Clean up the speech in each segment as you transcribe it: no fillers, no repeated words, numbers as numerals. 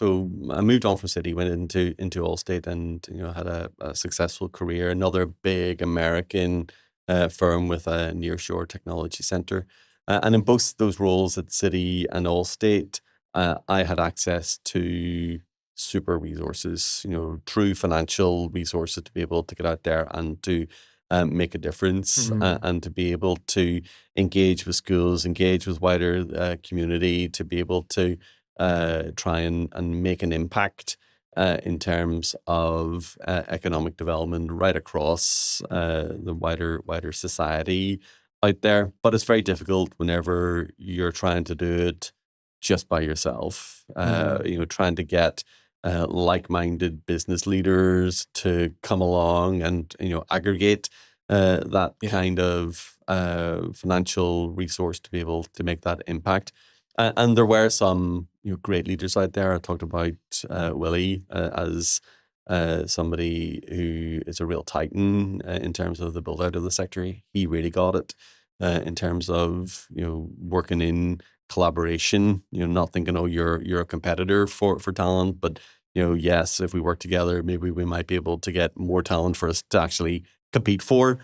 So I moved on from City, went into Allstate, and had a successful career. Another big American firm with a nearshore technology center, and in both those roles at City and Allstate, I had access to super resources, true financial resources to be able to get out there and to make a difference, and to be able to engage with schools, engage with wider community, to be able to try and make an impact in terms of economic development right across the wider society out there. But it's very difficult whenever you're trying to do it just by yourself. Trying to get like-minded business leaders to come along and aggregate that kind of financial resource to be able to make that impact. And there were some great leaders out there. I talked about Willie as somebody who is a real titan in terms of the build out of the sector. He really got it in terms of working in collaboration. Not thinking, oh, you're a competitor for talent, but yes, if we work together, maybe we might be able to get more talent for us to actually compete for.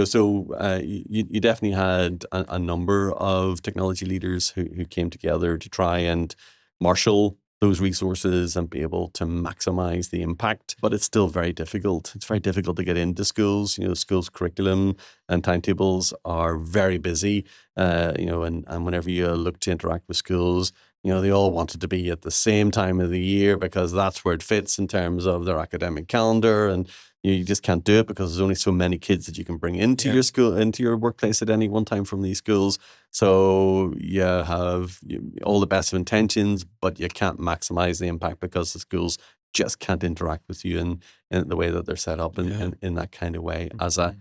So you definitely had a number of technology leaders who came together to try and marshal those resources and be able to maximize the impact. But it's still very difficult. It's very difficult to get into schools. Schools curriculum and timetables are very busy. And whenever you look to interact with schools, they all want it to be at the same time of the year because that's where it fits in terms of their academic calendar. And you just can't do it because there's only so many kids that you can bring into your school, into your workplace at any one time from these schools. So you have all the best of intentions, but you can't maximize the impact because the schools just can't interact with you in the way that they're set up in that kind of way as a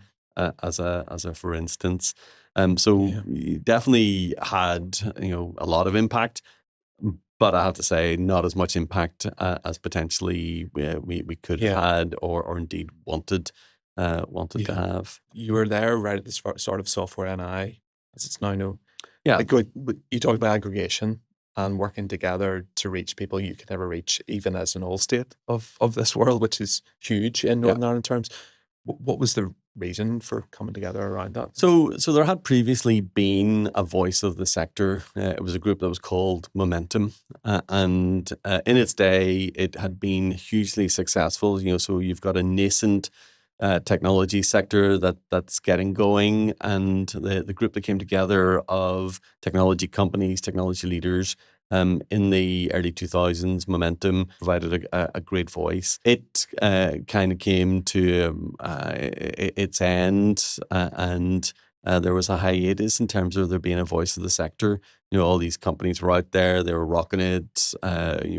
for instance. So you definitely had a lot of impact. But I have to say, not as much impact as potentially we could have had or indeed wanted to have. You were there right at the start of software NI, as it's now known. Yeah. You talked about aggregation and working together to reach people you could never reach, even as an Allstate of this world, which is huge in Northern Ireland terms. What was the reason for coming together around that? So there had previously been a voice of the sector. It was a group that was called Momentum, and in its day, it had been hugely successful. So you've got a nascent technology sector that's getting going, and the group that came together of technology companies, technology leaders. In the early 2000s, Momentum provided a great voice. It kind of came to its end, and there was a hiatus in terms of there being a voice of the sector. All these companies were out there; they were rocking it,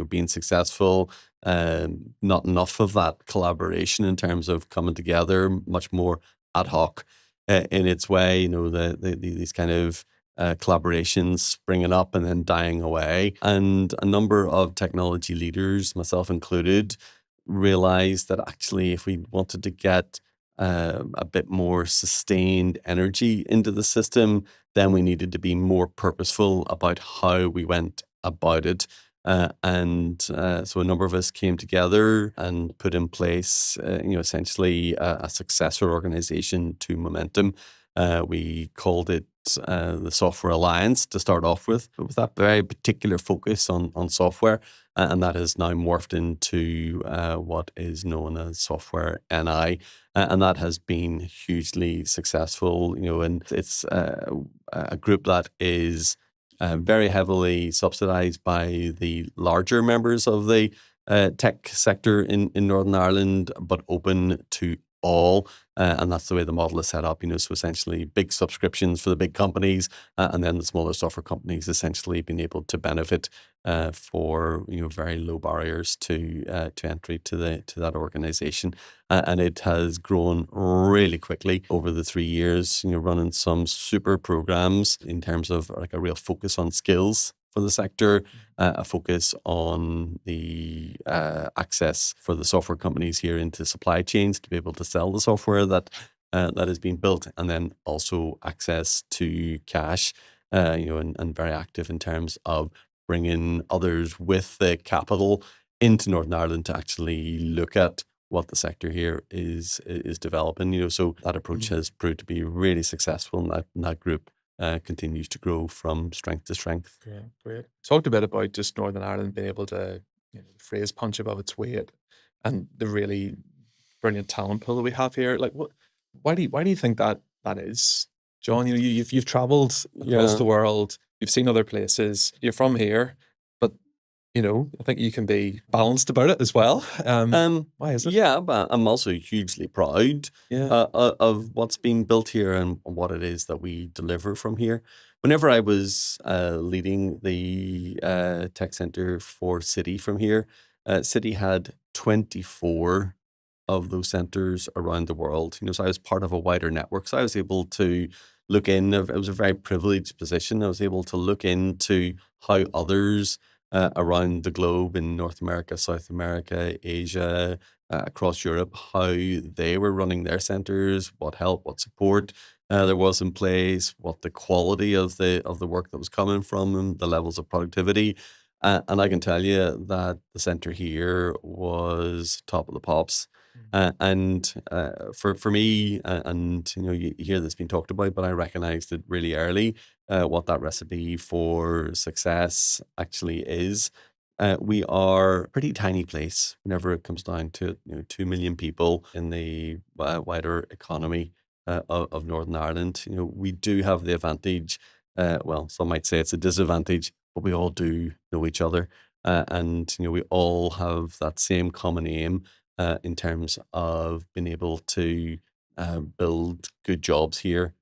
being successful. Not enough of that collaboration in terms of coming together, much more ad hoc in its way. These kind of collaborations springing up and then dying away. And a number of technology leaders, myself included, realized that actually if we wanted to get a bit more sustained energy into the system, then we needed to be more purposeful about how we went about it. So a number of us came together and put in place, essentially a successor organization to Momentum. We called it the Software Alliance to start off with that very particular focus on software. And that has now morphed into what is known as Software NI. And that has been hugely successful, and it's a group that is very heavily subsidized by the larger members of the tech sector in Northern Ireland, but open to all. And that's the way the model is set up, so essentially big subscriptions for the big companies, and then the smaller software companies essentially being able to benefit for very low barriers to entry to that organization. And it has grown really quickly over the 3 years, running some super programs in terms of like a real focus on skills for the sector, a focus on the access for the software companies here into supply chains to be able to sell the software that is being built, and then also access to cash, and very active in terms of bringing others with the capital into Northern Ireland to actually look at what the sector here is developing. So that approach has proved to be really successful, and that group continues to grow from strength to strength. Great, great. Talked a bit about just Northern Ireland being able to, the phrase punch above its weight, and the really brilliant talent pool that we have here. Like, why do you think that is, John? You've traveled across Yeah. the world, you've seen other places, you're from here, but I think you can be balanced about it as well. Why is it? Yeah, but I'm also hugely proud Yeah. of what's been built here and what it is that we deliver from here. Whenever I was leading the tech center for City from here, City had 24 of those centers around the world. So I was part of a wider network. So I was able to look in. It was a very privileged position. I was able to look into how others around the globe in North America, South America, Asia, across Europe, how they were running their centers, what help, what support there was in place, what the quality of the work that was coming from them, the levels of productivity. And I can tell you that the center here was top of the pops. And for me, and you hear this being talked about, but I recognized it really early what that recipe for success actually is. We are a pretty tiny place whenever it comes down to 2 million people in the wider economy of Northern Ireland. We do have the advantage. Well, some might say it's a disadvantage, but we all do know each other, and we all have that same common aim in terms of being able to build good jobs here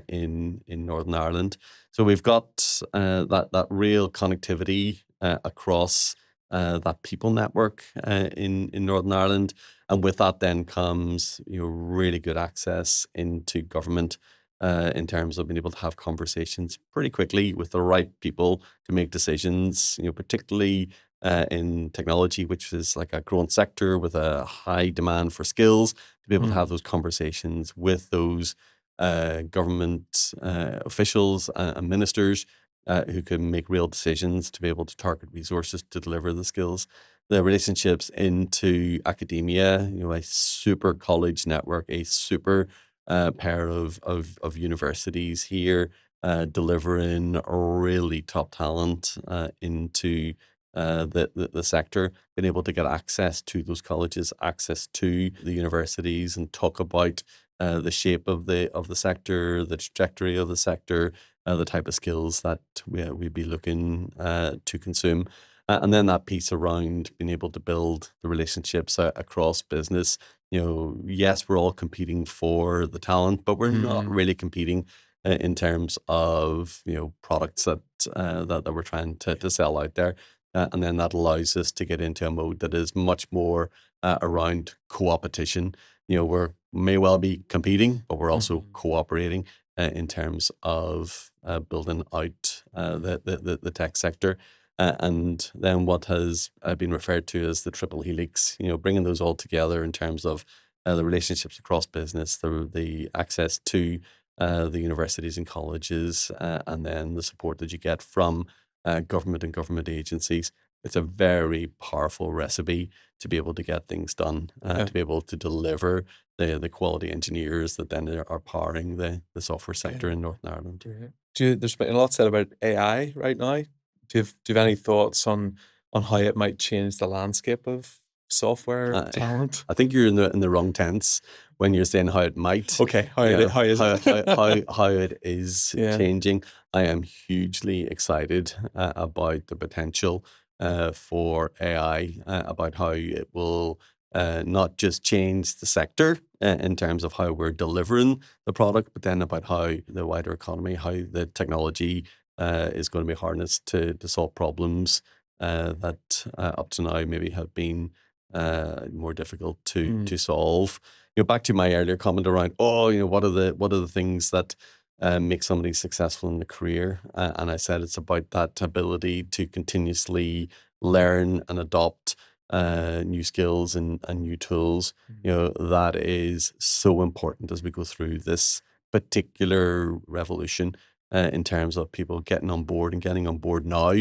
in Northern Ireland. So we've got that real connectivity across that people network in Northern Ireland, and with that then comes really good access into government. In terms of being able to have conversations pretty quickly with the right people to make decisions, particularly in technology, which is like a growing sector with a high demand for skills, to be able to have those conversations with those government officials and ministers who can make real decisions to be able to target resources to deliver the skills. The relationships into academia, a super college network, a super pair of universities here delivering really top talent into the sector, being able to get access to those colleges, access to the universities, and talk about the shape of the sector, the trajectory of the sector, the type of skills that we'd be looking to consume. And then that piece around being able to build the relationships across business. Yes, we're all competing for the talent, but we're not really competing in terms of products that we're trying to sell out there. And then that allows us to get into a mode that is much more around co-opetition. We may well be competing, but we're also cooperating in terms of building out the tech sector. And then what has been referred to as the triple helix, bringing those all together in terms of the relationships across business, the access to the universities and colleges, and then the support that you get from government and government agencies. It's a very powerful recipe to be able to get things done, to be able to deliver the quality engineers that then are powering the software sector in Northern Ireland. There's been a lot said about AI right now. Do you have any thoughts on how it might change the landscape of software talent? I think you're in the wrong tense when you're saying how it might. Okay, how is it? How it is Yeah. changing. I am hugely excited about the potential for AI, about how it will not just change the sector in terms of how we're delivering the product, but then about how the wider economy, how the technology is going to be harnessed to solve problems that up to now maybe have been more difficult to solve. Back to my earlier comment around, what are the things that make somebody successful in the career? And I said it's about that ability to continuously learn and adopt new skills and new tools. That is so important as we go through this particular revolution in terms of people getting on board and getting on board now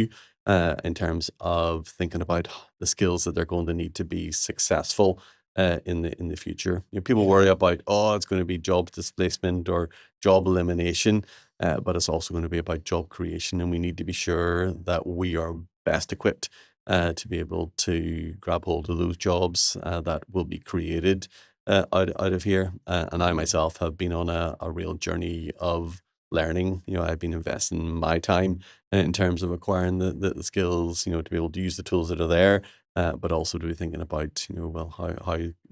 in terms of thinking about the skills that they're going to need to be successful in the future. People Yeah. worry about, oh, it's going to be job displacement or job elimination, but it's also going to be about job creation, and we need to be sure that we are best equipped to be able to grab hold of those jobs that will be created out of here. And I myself have been on a real journey of learning. I've been investing my time in terms of acquiring the skills, to be able to use the tools that are there, but also to be thinking about, well, how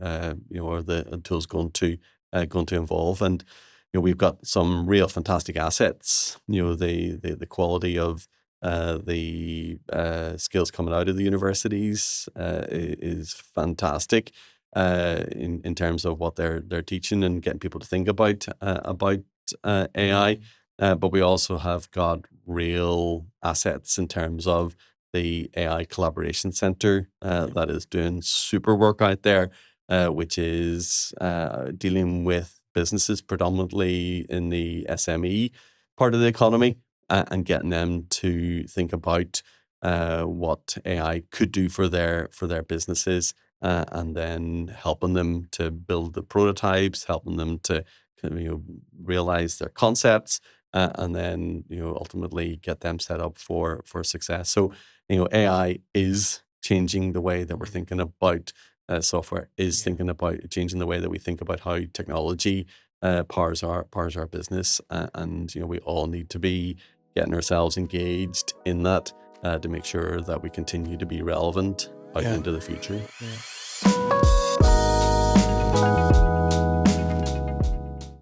are the tools going to evolve. And we've got some real fantastic assets. The quality of the skills coming out of the universities is fantastic in terms of what they're teaching and getting people to think about AI. But we also have got real assets in terms of the AI Collaboration Center that is doing super work out there, which is dealing with businesses predominantly in the SME part of the economy and getting them to think about what AI could do for their businesses, and then helping them to build the prototypes, helping them to realize their concepts, and then ultimately get them set up for success. So AI is changing the way that we're thinking about software, is thinking about changing the way that we think about how technology powers our business, and we all need to be getting ourselves engaged in that to make sure that we continue to be relevant out Yeah. into the future. Yeah.